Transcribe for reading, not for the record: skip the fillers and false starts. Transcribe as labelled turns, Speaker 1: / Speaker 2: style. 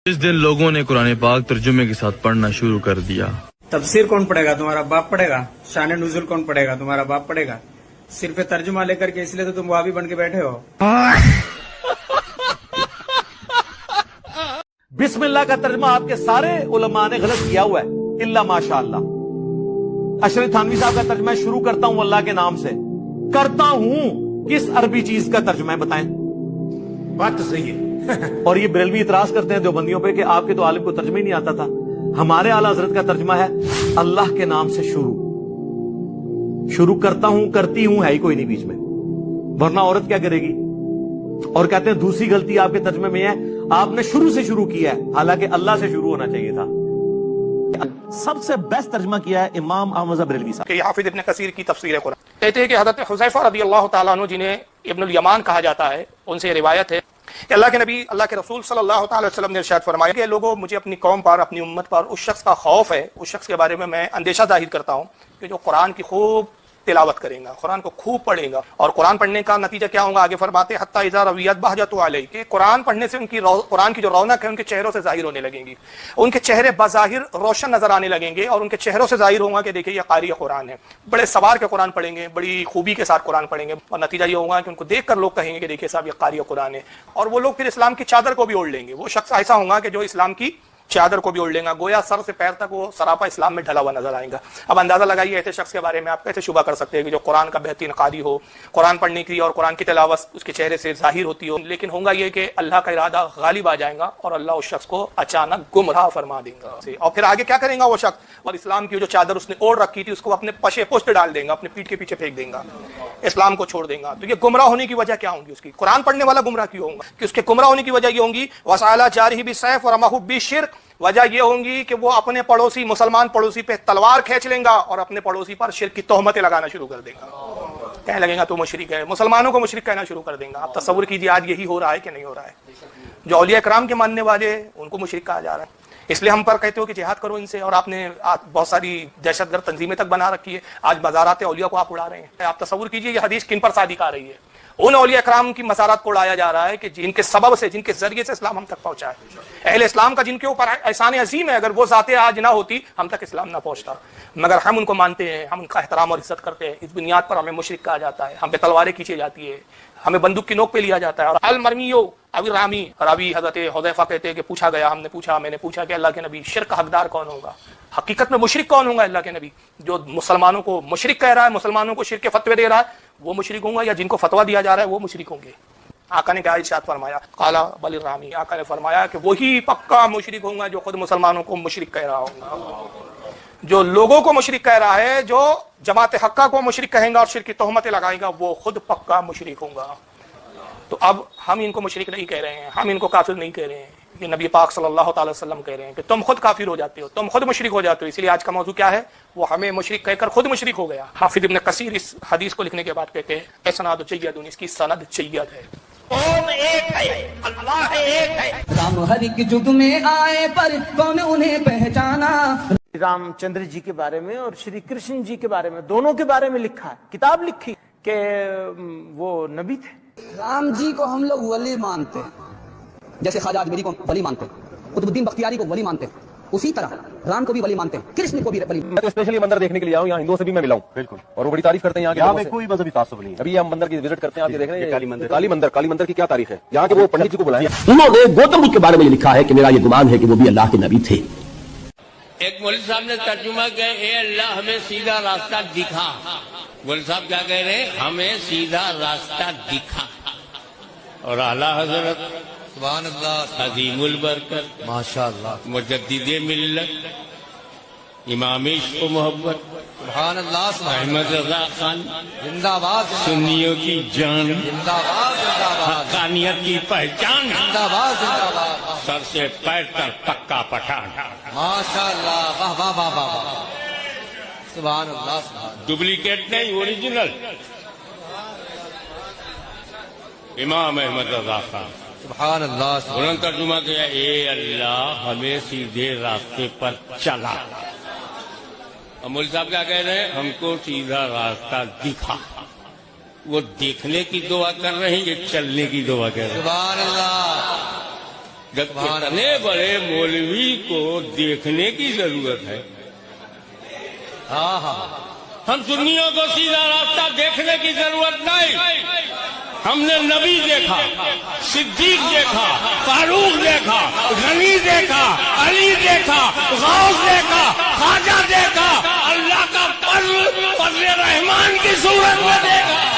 Speaker 1: इस दिन लोगों ने कुरान पाक तर्जुमे के साथ पढ़ना शुरू कर दिया।
Speaker 2: तफसीर कौन पढ़ेगा? तुम्हारा बाप पढ़ेगा। शान नुज़ुल कौन पढ़ेगा? तुम्हारा बाप पढ़ेगा। सिर्फ तर्जुमा लेकर के इसलिए तो तुम वहाबी बन के बैठे हो।
Speaker 3: बिस्मिल्लाह का तर्जुमा आपके सारे उलमा ने गलत किया हुआ है, इल्ला माशाअल्लाह। अशरफ थानवी साहब का तर्जुमा शुरू करता हूं अल्लाह के नाम से। करता हूं किस अरबी चीज का तर्जुमा है बताएं?
Speaker 2: बात तो सही है।
Speaker 3: और ये बरेलवी इतराज करते हैं देवबंदियों पे कि आपके तो आलिम को तर्जुमा ही नहीं आता था। हमारे आला हजरत का तर्जुमा है अल्लाह के नाम से शुरू करता हूं, करती हूं है ही कोई नहीं बीच में, वरना औरत क्या करेगी? और कहते हैं दूसरी गलती आपके तर्जुमे में है, आपने शुरू से शुरू किया है, हालांकि अल्लाह से शुरू होना चाहिए था। सबसे बेस्ट तर्जुमा किया है इमाम अहमद बरेलवी साहब।
Speaker 4: हाफिज इब्न कसीर की तफसीर कुरान कहते हैं कि हज़रत हुज़ैफा रज़ियल्लाहु ताला अन्हु जिन्हें इब्नुल यमान कहा जाता है, उनसे रिवायत है कि अल्लाह के नबी अल्लाह के रसूल सल्लल्लाहु अलैहि वसल्लम ने इरशाद फरमाया कि लोगों, मुझे अपनी कौम पर, अपनी उम्मत पर उस शख्स का खौफ है, उस शख्स के बारे में मैं अंदेशा जाहिर करता हूँ कि जो कुरान की खूब तिलावत करेगा, कुरान को खूब पढ़ेगा। और कुरान पढ़ने का नतीजा क्या होगा आगे फरमाते हत्ता इज़ा रवियत बहजतु अलैहि, कि कुरान पढ़ने से उनकी कुरान की जो रौनक है उनके चेहरों से जाहिर होने लगेंगी, उनके चेहरे बज़ाहिर रोशन नजर आने लगेंगे और उनके चेहरों से जाहिर होगा कि देखिए ये कारी कुरान है। बड़े सवार के कुरान पढ़ेंगे, बड़ी खूबी के साथ कुरान पढ़ेंगे और नतीजा ये होगा कि उनको देख कर लोग कहेंगे कि देखिए साहब ये कारी कुरान है। और वो लोग फिर इस्लाम की चादर को भी ओढ़ लेंगे। वो शख्स ऐसा होगा कि जो इस्लाम की चादर को भी ओढ़ लेगा, गोया सर से पैर तक वो सरापा इस्लाम में ढला हुआ नजर आएगा। अब अंदाजा लगाइए ऐसे शख्स के बारे में आप कैसे शुबा कर सकते हैं कि जो कुरान का बेहतरीन कारी हो, कुरान पढ़ने की और कुरान की तिलावत उसके चेहरे से जाहिर होती हो, लेकिन होगा ये कि अल्लाह का इरादा गालिब आ जाएगा और अल्लाह उस शख्स को अचानक गुमराह फरमा देगा। और फिर आगे क्या करेगा वो शख्स? और इस्लाम की जो चादर उसने ओढ़ रखी थी उसको अपने पशे पुष्ट डाल देगा, अपने पीठ के पीछे फेंक देगा, इस्लाम को छोड़ देगा। तो ये गुमराह होने की वजह क्या होगी उसकी? कुरान पढ़ने वाला गुमराह क्यों होगा? कि उसके गुमराह होने की वजह ये होगी वसाला जारिही बिसैफ व रमाहु बिशिर्क, वजह यह होगी कि वो अपने पड़ोसी, मुसलमान पड़ोसी पे तलवार खींच लेगा और अपने पड़ोसी पर शिर्क की तोहमतें लगाना शुरू कर देगा। कहने लगेगा तू मुशरिक है, मुसलमानों को मुशरिक कहना शुरू कर देगा। आप तसव्वुर कीजिए आज यही हो रहा है कि नहीं हो रहा है। जो औलिया इकराम के मानने वाले उनको मुशरिक कहा जा रहा है। इसलिए हम पर कहते हो कि जिहाद करो इनसे, और आपने बहुत सारी दहशतगर्द तंजीमें तक बना रखी है। आज मज़ारात औलिया को आप उड़ा रहे हैं। आप तसव्वुर कीजिए ये हदीस किन पर सादिक आ रही है? उन औलिया इकराम की मज़ारात को उड़ाया जा रहा है कि जिनके सबब से, जिनके जरिए से इस्लाम हम तक पहुंचा है। अहले इस्लाम का जिनके ऊपर एहसान अजीम है, अगर वो ज़ाते आज ना होती हम तक इस्लाम ना पहुंचता। मगर हम उनको मानते हैं, हम उनका एहतराम और इज्जत करते हैं। इस बुनियाद पर हमें मुशरिक कहा जाता है, हम पे तलवारें खींची जाती है, हमें बंदूक की नोक पे लिया जाता है। और अल मरमियो अबी रामी रावी हज़रत हुज़ैफा कहते हैं कि पूछा गया, मैंने पूछा कि अल्लाह के नबी शिर्क का हकदार कौन होगा? हकीकत में मुशरिक कौन होगा? अल्लाह के नबी जो मुसलमानों को मुशरिक कह रहा है, मुसलमानों को शिर्क के फतवे दे रहा है, वो मुशरिक होगा, या जिनको फतवा दिया जा रहा है वो मुशरिक होंगे? आका ने क्या इरशाद फरमाया? काला बल रामी, आका ने फरमाया कि वही पक्का मुशरिक होगा जो खुद मुसलमानों को मुशरिक कह रहा होगा। जो लोगों को मुशरिक कह रहा है, जो जमात हक्का को मुशरिक कहेगा और शिर्क की तोहमतें लगाएगा, वो खुद पक्का मुशरिक होगा। तो अब हम इनको मुशरिक नहीं कह रहे हैं, हम इनको काफिर नहीं कह रहे हैं। ये नबी पाक सल्लल्लाहु अलैहि वसल्लम कह रहे हैं कि तुम खुद काफिर हो जाते हो, तुम खुद मुशरिक हो जाते हो। इसलिए आज का मौजू क्या है? वो हमें मुशरिक कहकर खुद मुशरिक हो गया। हाफिज इब्न कसीर इस हदीस को लिखने के बाद कहते हैं इसनाद जय्यद, इसकी सनद जय्यद है। कौन एक है? अल्लाह एक है।
Speaker 5: राम हरि के युग में आए पर कौन उन्हें पहचाना?
Speaker 6: रामचंद्र जी के बारे में और श्री कृष्ण जी के बारे में, दोनों के बारे में लिखा है, किताब लिखी कि वो नबी थे।
Speaker 5: राम जी को हम लोग वली मानते हैं, जैसे ख्वाजा अजमेरी को वली मानते हैं, कुतुबुद्दीन बख्तियारी को वली मानते हैं, उसी तरह राम को भी वली मानते हैं, कृष्ण को भी वली।
Speaker 7: मैं तो स्पेशली मंदिर देखने के लिए आऊँ, यहाँ हिंदुओं से भी मैं मिला हूँ। बिल्कुल, और वो बड़ी तारीफ करते हैं यहाँ के। कोई मजहबी तासुब नहीं। अभी हम मंदिर की विजिट करते हैं, आप देख रहे हैं काली मंदिर की क्या तारीफ है। यहाँ के वो पंडित जी को बुलाएं।
Speaker 8: उन्होंने गौतम बुद्ध के बारे में लिखा है कि मेरा ये गुमान है कि वो भी अल्लाह के नबी थे।
Speaker 9: एक मौलवी साहब ने तर्जुमा किया, ए अल्लाह हमें सीधा रास्ता दिखा। मौलवी साहब क्या कह रहे हैं? हमें सीधा रास्ता दिखा। और आला हजरत सुभान अल्लाह अजीमुल बरकत माशाअल्लाह मुजद्दिदे मिल्लत इमाम इश्क व मोहब्बत सुभान अल्लाह अहमद रजा खान जिंदाबाद, सुन्नियों की जान जिंदाबाद, हक्कानियत की पहचान जिंदाबाद, सर से पैर तक पक्का पठान माशाअल्लाह, वाह वाह वाह वाह, सुभान अल्लाह। डुप्लीकेट नहीं, ओरिजिनल इमाम अहमद रजा खान सुभान अल्लाह। उन्होंने तर्जुमा किया, ए अल्लाह हमें सीधे रास्ते पर चला। अमूल साहब क्या कह रहे हैं? हमको सीधा रास्ता दिखा। वो देखने की दुआ कर रहे हैं, ये चलने की दुआ कर रहे हैं। सुभान अल्लाह। इतने बड़े मौलवी को देखने की जरूरत है। हम सुन्नियों को सीधा रास्ता देखने की जरूरत नहीं। हमने नबी देखा, सिद्दीक देखा, फारूक देखा, गनी देखा, अली देखा, गौस देखा, ख्वाजा देखा, अल्लाह का फजल रहमान की सूरत में देखा।